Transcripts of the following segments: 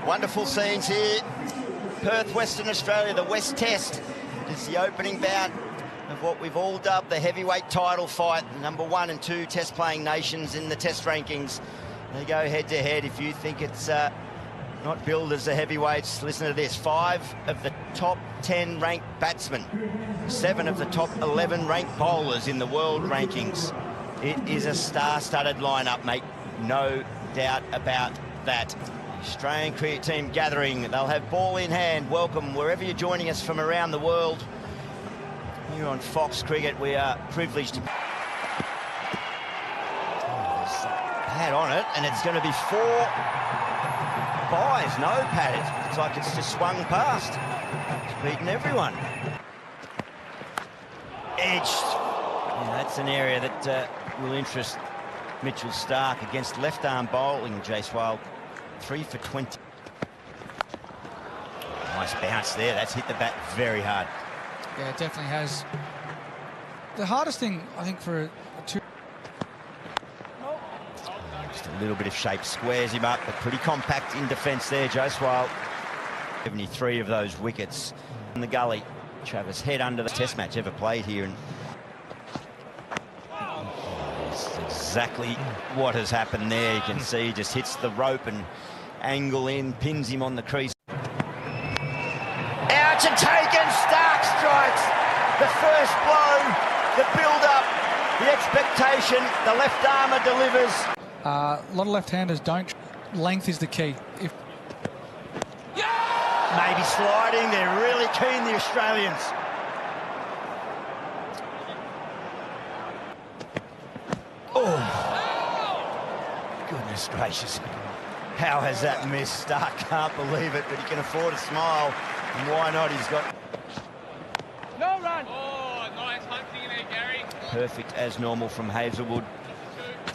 Wonderful scenes here. Perth, Western Australia, the West Test. It's the opening bout of what we've all dubbed the heavyweight title fight. Number 1 and 2 test-playing nations in the test rankings. They go head-to-head. If you think it's not billed as the heavyweights, listen to this. 5 of the top 10 ranked batsmen, 7 of the top 11 ranked bowlers in the world rankings. It is a star-studded lineup, mate. No doubt about that. Australian cricket team gathering. They'll have ball in hand. Welcome wherever you're joining us from around the world. Here on Fox Cricket, we are privileged to... There's a pad on it, and it's going to be 4 byes. No pad. It looks like it's just swung past. It's beaten everyone. Edged. Yeah, that's an area that will interest Mitchell Starc against left-arm bowling, Jaiswal. 3 for 20. Nice bounce there. That's hit the bat very hard. Yeah, it definitely has. The hardest thing, I think, for a two... Just a little bit of shape squares him up, but pretty compact in defence there, Jaiswal. 73 of those wickets in the gully. Travis Head under the test match ever played here. And that's exactly what has happened there. You can see he just hits the rope and angle in, pins him on the crease. Out and taken, Starc strikes. The first blow, the build-up, the expectation, the left armour delivers. A lot of left-handers don't. Length is the key. If Maybe sliding, they're really keen, the Australians. Oh, goodness gracious. How has that missed? Starc can't believe it, but he can afford a smile. And why not? He's got... No run! Oh, nice hunting there, Gary. Perfect as normal from Hazelwood.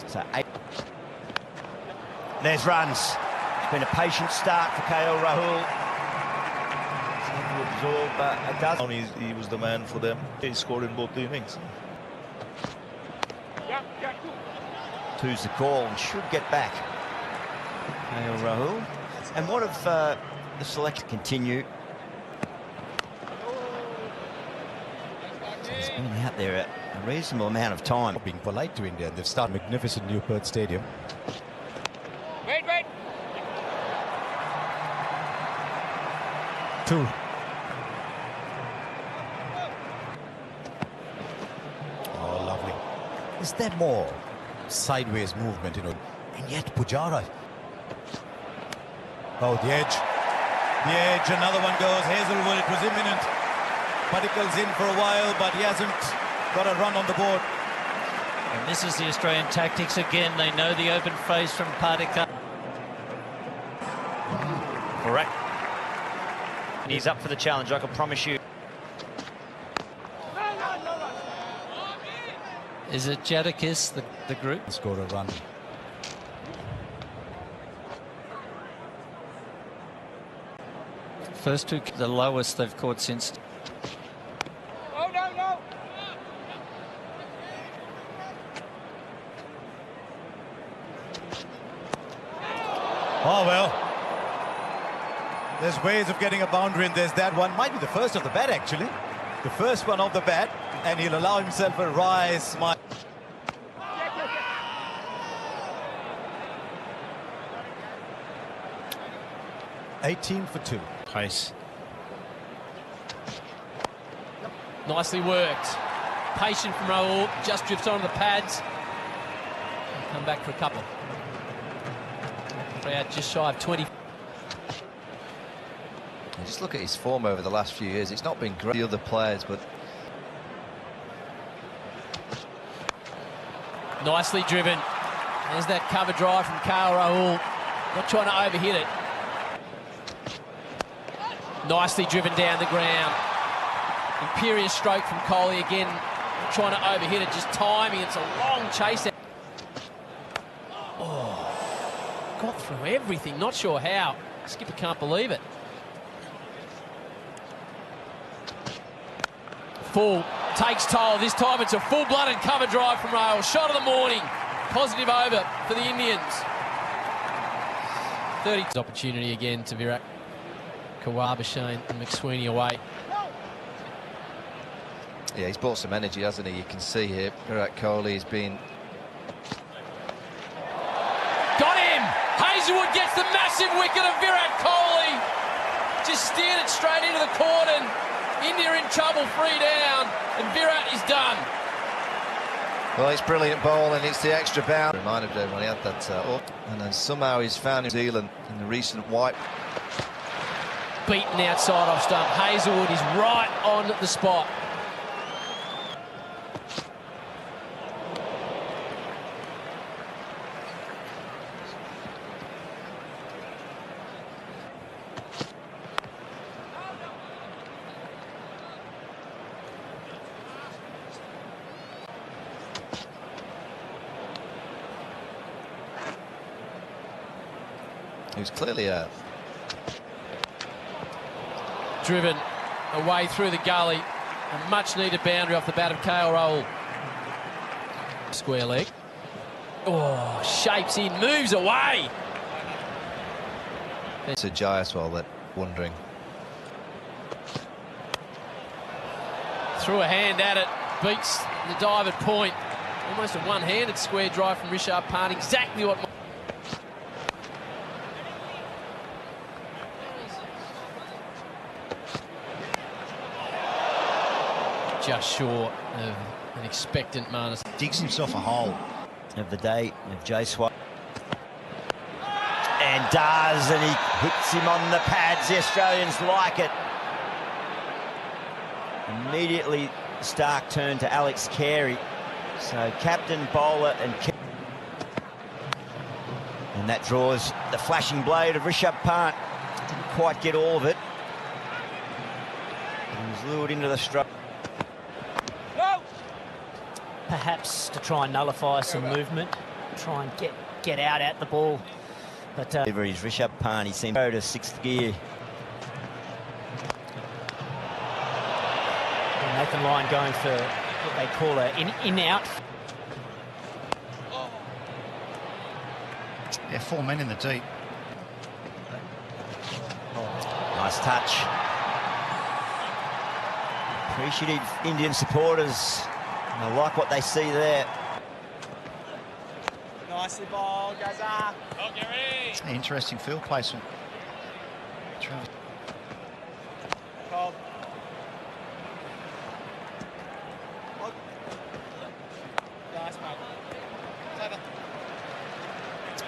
So 8. There's runs. It's been a patient start for KL Rahul. To absorb a dozen. He was the man for them. He scored in both the innings. Two's the call and should get back. KL Rahul. And what if the select continue? He's been out there a reasonable amount of time. Being polite to India, they've started magnificent new Perth Stadium. Wait. 2. Oh, lovely. Is there more sideways movement, you know? And yet Pujara. Oh, the edge. The edge, another one goes. Hazelwood, it was imminent. Particles in for a while, but he hasn't got a run on the board. And this is the Australian tactics again. They know the open face from Partikal. Correct. And he's up for the challenge, I can promise you. Is it Jadakis, the group? Score a run. First 2, the lowest they've caught since. Oh, no! Oh, well. There's ways of getting a boundary, and there's that one. Might be the first of the bat, actually. The first one of the bat, and he'll allow himself a wry smile. 18 for 2. Pace. Nicely worked. Patient from Rahul, just drifts onto the pads. Come back for a couple. Crowd just shy of 20. Just look at his form over the last few years. It's not been great, the other players, but... Nicely driven. There's that cover drive from KL Rahul. Not trying to overhit it. Nicely driven down the ground. Imperious stroke from Kohli again. Not trying to overhit it, just timing. It's a long chase out. Oh, got through everything. Not sure how. Skipper can't believe it. Full. Takes toll. This time it's a full-blooded cover drive from Rahul. Shot of the morning. Positive over for the Indians. 30 opportunity again to Virat. Kawabashane and McSweeney away. Yeah, he's brought some energy, hasn't he? You can see here, Virat Kohli has been... Got him! Hazelwood gets the massive wicket of Virat Kohli. Just steered it straight into the court, and India in trouble, 3 down, and Virat is done. Well, it's brilliant ball, and it's the extra bound. Reminded him when he had that up, and then somehow he's found New Zealand in the recent wipe. Beaten outside off stump. Hazelwood is right on the spot. He was clearly a... Driven away through the gully. A much-needed boundary off the bat of KL Rahul. Square leg. Oh, shapes in, moves away. It's a Jayaswal that wondering. Threw a hand at it, beats the dive at point. Almost a one-handed square drive from Rishabh Pant. Exactly what... Just short of an expectant Marnus. Digs himself a hole. Of the day of Jaiswal. And does, and he hits him on the pads. The Australians like it. Immediately Stark turned to Alex Carey. So captain, bowler and that draws the flashing blade of Rishabh Pant. Didn't quite get all of it. He was lured into the stroke. Perhaps to try and nullify some movement, try and get out at the ball. But He's Rishabh Pant, he seems to go to 6th gear. Nathan Lyon going for what they call an in-out. Yeah, 4 men in the deep. Nice touch. Appreciative Indian supporters. I like what they see there. Nicely bowled, Gaza. Oh, get ready. Interesting field placement. Travis. Cold. Nice, mate.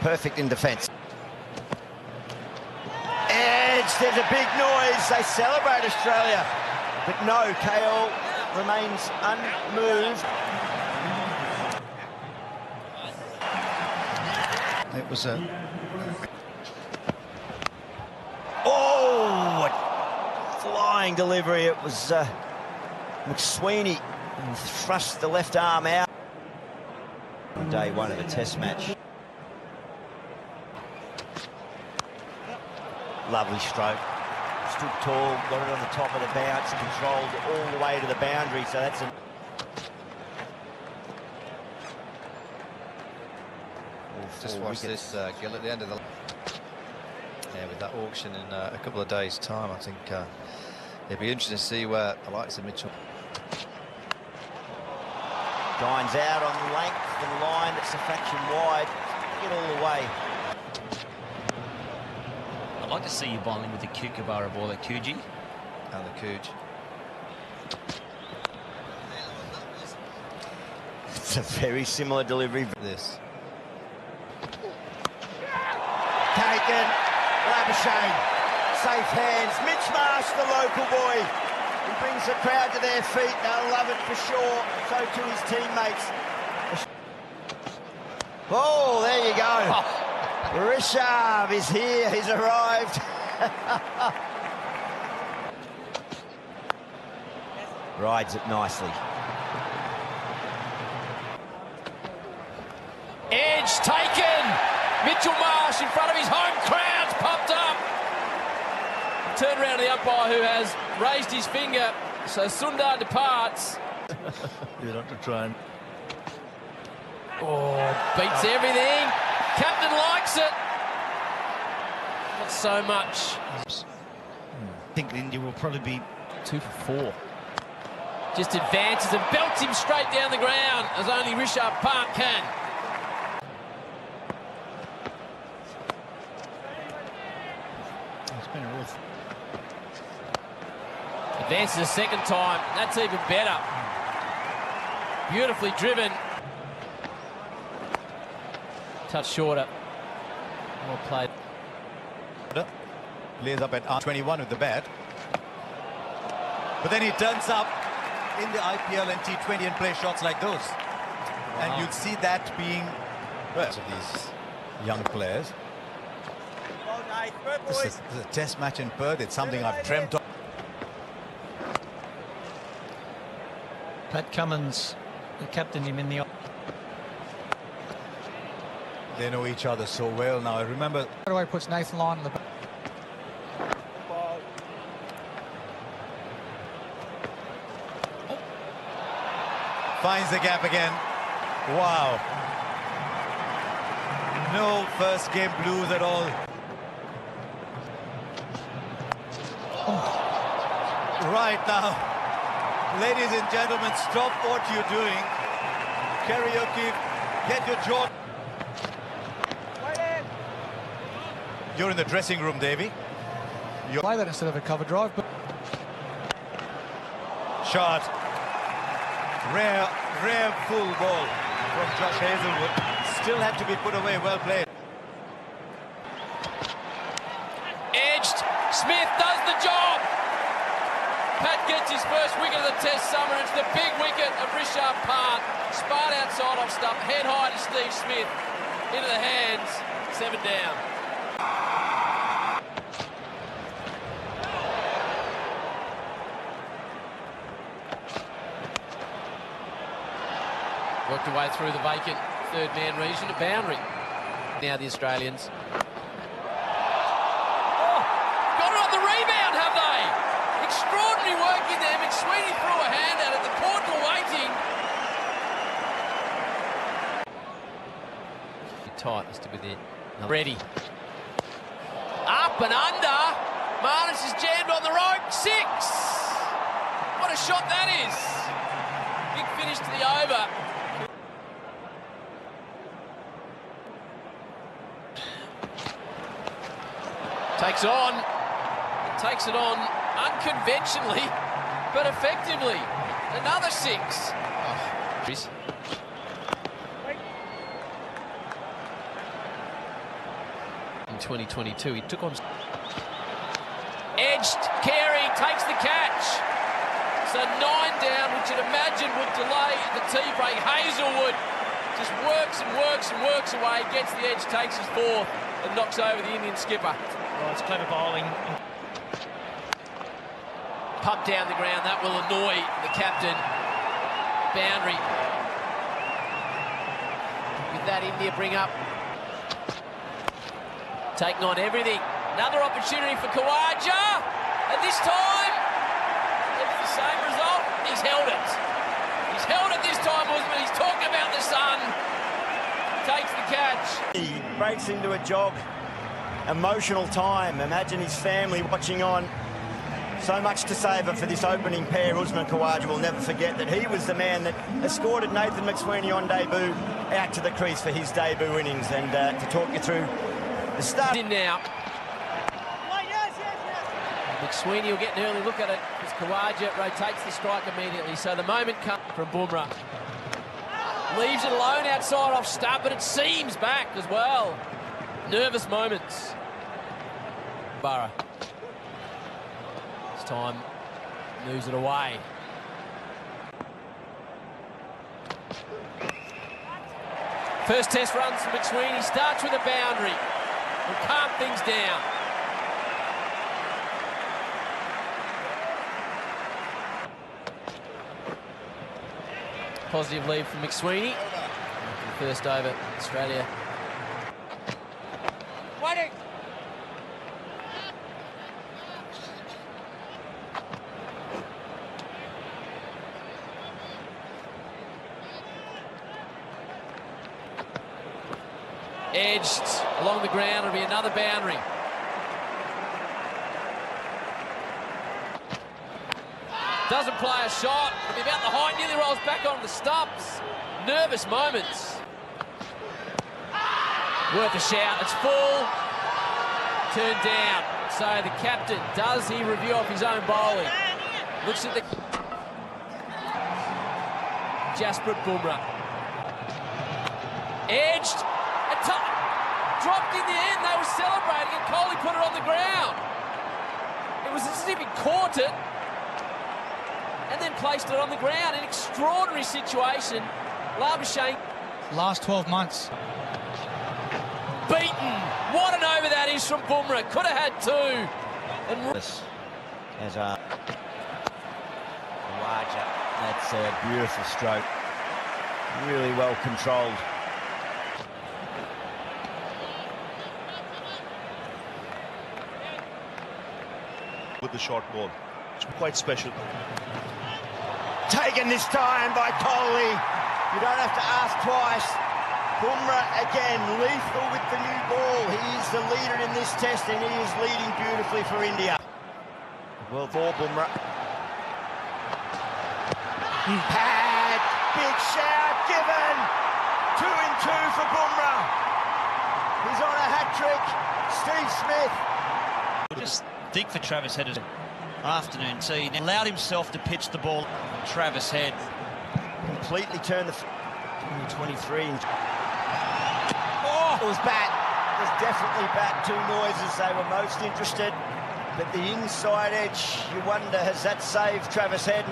Perfect in defence. Edge, there's a big noise. They celebrate Australia. But no, KL remains unmoved. It was a... Oh, what flying delivery. It was McSweeney who thrust the left arm out. On day 1 of a test match. Lovely stroke. Stood tall, got it on the top of the bounce, controlled all the way to the boundary, so that's a... Just watch this, Gill, at the end of the... Yeah, with that auction in a couple of days' time, I think it'd be interesting to see where the likes of Mitchell... Dines out on length and line, it's a fraction wide. Get all the way. I'd like to see you bowling with the Kookaburra ball at Coogee. And the Cooge. It's a very similar delivery. This. Taken. Labuschagne. Safe hands. Mitch Marsh, the local boy. He brings the crowd to their feet. They'll love it for sure. So to his teammates. Oh, there you go. Rishabh is here. He's arrived. Rides it nicely. Edge taken. Mitchell Marsh in front of his home crowd's popped up. Turn around to the umpire who has raised his finger. So Sundar departs. You have to try and... Oh, beats everything. Captain likes it. Not so much. I think India will probably be 2 for 4. Just advances and belts him straight down the ground, as only Rishabh Pant can. It's been a rough. Advances a second time. That's even better. Beautifully driven. Touch shorter. Well played. Lays up at R21 with the bat. But then he turns up in the IPL and T20 and plays shots like those. Wow. And you'd see that being, well, to these young players. This is a test match in Perth. It's something I've dreamt of. Pat Cummins, the captain, him in the. They know each other so well now. I remember. Right away puts Nathan Lyon on the back. Finds the gap again. Wow. No first game blues at all. Right now, ladies and gentlemen, stop what you're doing. Karaoke, get your jaw. You're in the dressing room, Davey. Play that instead of a cover drive, but Shot. Rare full ball from Josh Hazelwood. Still had to be put away. Well played. Edged. Smith does the job. Pat gets his first wicket of the Test summer. It's the big wicket of Rishabh Pant. Spart outside off stump. Head high to Steve Smith. Into the hands. 7 down. Worked away through the vacant third-man region to boundary. Now the Australians. Oh, got it on the rebound, have they? Extraordinary work in there. McSweeney threw a hand at it. The Cordner waiting. Tight as to be there. Ready. Up and under. Marnus is jammed on the rope. 6. What a shot that is. Big finish to the over. Takes it on unconventionally, but effectively. Another 6. Oh. In 2022, he took on. Edged, Carey takes the catch. So 9 down, which you'd imagine would delay the tea break. Hazelwood just works and works and works away, gets the edge, takes his 4th, and knocks over the Indian skipper. Oh, it's clever bowling. Pump down the ground, that will annoy the captain. Boundary. With that, India bring up. Taking on everything. Another opportunity for Khawaja. And this time, it's the same result. He's held it. He's held it this time, Usman. He's talking about the sun. Takes the catch. He breaks into a jog. Emotional time. Imagine his family watching on. So much to savour for this opening pair. Usman Khawaja will never forget that he was the man that escorted Nathan McSweeney on debut out to the crease for his debut innings. And to talk you through the start. In now. McSweeney will get an early look at it as Khawaja rotates the strike immediately. So the moment comes from Bumrah. Leaves it alone outside off stump, but it seams back as well. Nervous moments. Burrow. This time moves it away. First test runs for McSweeney. Starts with a boundary. Will calm things down. Positive lead from McSweeney. First over, Australia. Waiting. Edged along the ground, it'll be another boundary. Doesn't play a shot. It'll be about the height. Nearly rolls back on the stumps. Nervous moments. Worth a shout. It's full. Turned down. So the captain, does he review off his own bowling? Looks at the... Jasprit Bumrah. Edged. Dropped in the end. They were celebrating and Kohli put it on the ground. It was as if he caught it and then placed it on the ground. An extraordinary situation. Labuschagne. Last 12 months. Beaten. What an over that is from Bumrah. Could have had two. And as a larger, that's a beautiful stroke. Really well controlled. With the short ball, it's quite special. Taken this time by Kohli. You don't have to ask twice. Bumrah again, lethal with the new ball. He is the leader in this test and he is leading beautifully for India. Well, for Bumrah. Pad, big shout given. 2 in 2 for Bumrah. He's on a hat-trick. Steve Smith. Just think for Travis Head. Afternoon tea. Allowed himself to pitch the ball. Travis Head. Completely turned the 23. Oh, it was bat. It was definitely bat. Two noises they were most interested. But the inside edge, you wonder, has that saved Travis Head?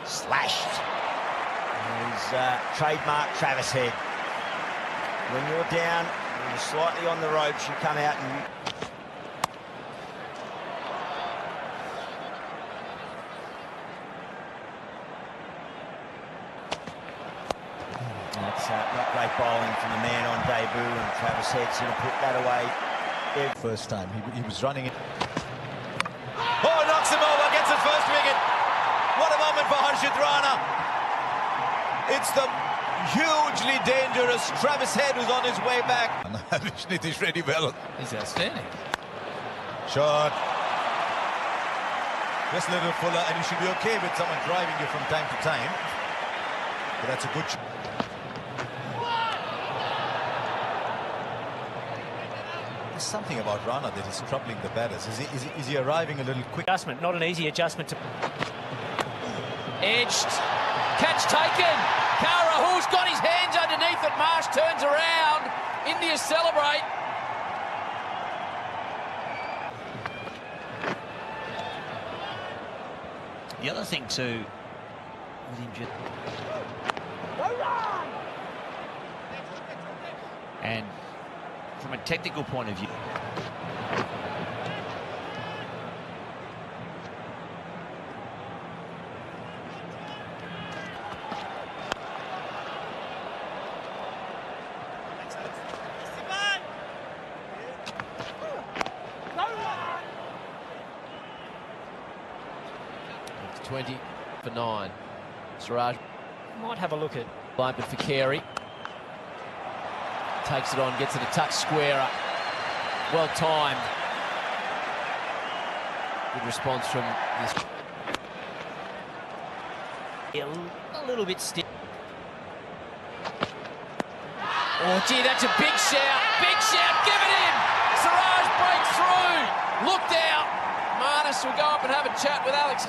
Slashed. He's trademark Travis Head. When you're down, when you're slightly on the ropes, you come out and that's not great bowling from the man on debut, and Travis Head's going to put that away. First time he was running it. Oh, knocks him over, gets his first wicket. What a moment for Harshit Rana. It's the hugely dangerous Travis Head who's on his way back. Nitish Reddy well. he's outstanding. Shot. Just a little fuller, and you should be okay with someone driving you from time to time. But that's a good shot. There's something about Rana that is troubling the batters. Is he arriving a little quick? Adjustment, not an easy adjustment to... Edged. Catch taken. Rahul's got his hands underneath it. Marsh turns around. India celebrate. The other thing too, with him just... And from a technical point of view, It's 20 for 9. Siraj Might have a look at... lineman for Carey. Takes it on, gets it a touch squarer. Well timed. Good response from this. A little bit stiff. Oh, gee, that's a big shout. Big shout. Give it in. Siraj breaks through. Looked out. Marnus will go up and have a chat with Alex.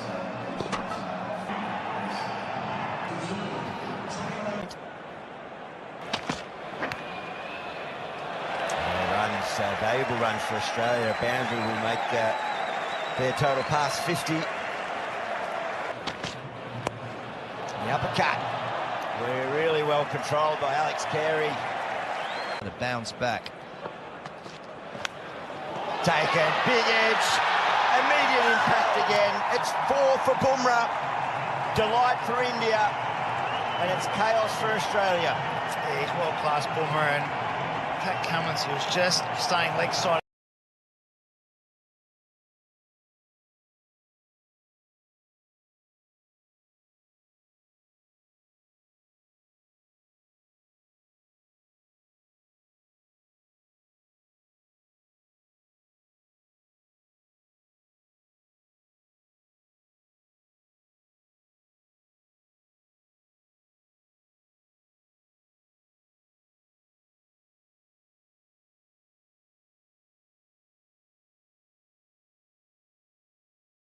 Valuable run for Australia. A boundary will make their total past 50. The uppercut. We're really well controlled by Alex Carey. The bounce back. Taken, big edge, immediate impact again. It's 4 for Bumrah. Delight for India, and it's chaos for Australia. he's world-class Bumrah, and Pat Cummins, who was just staying leg side.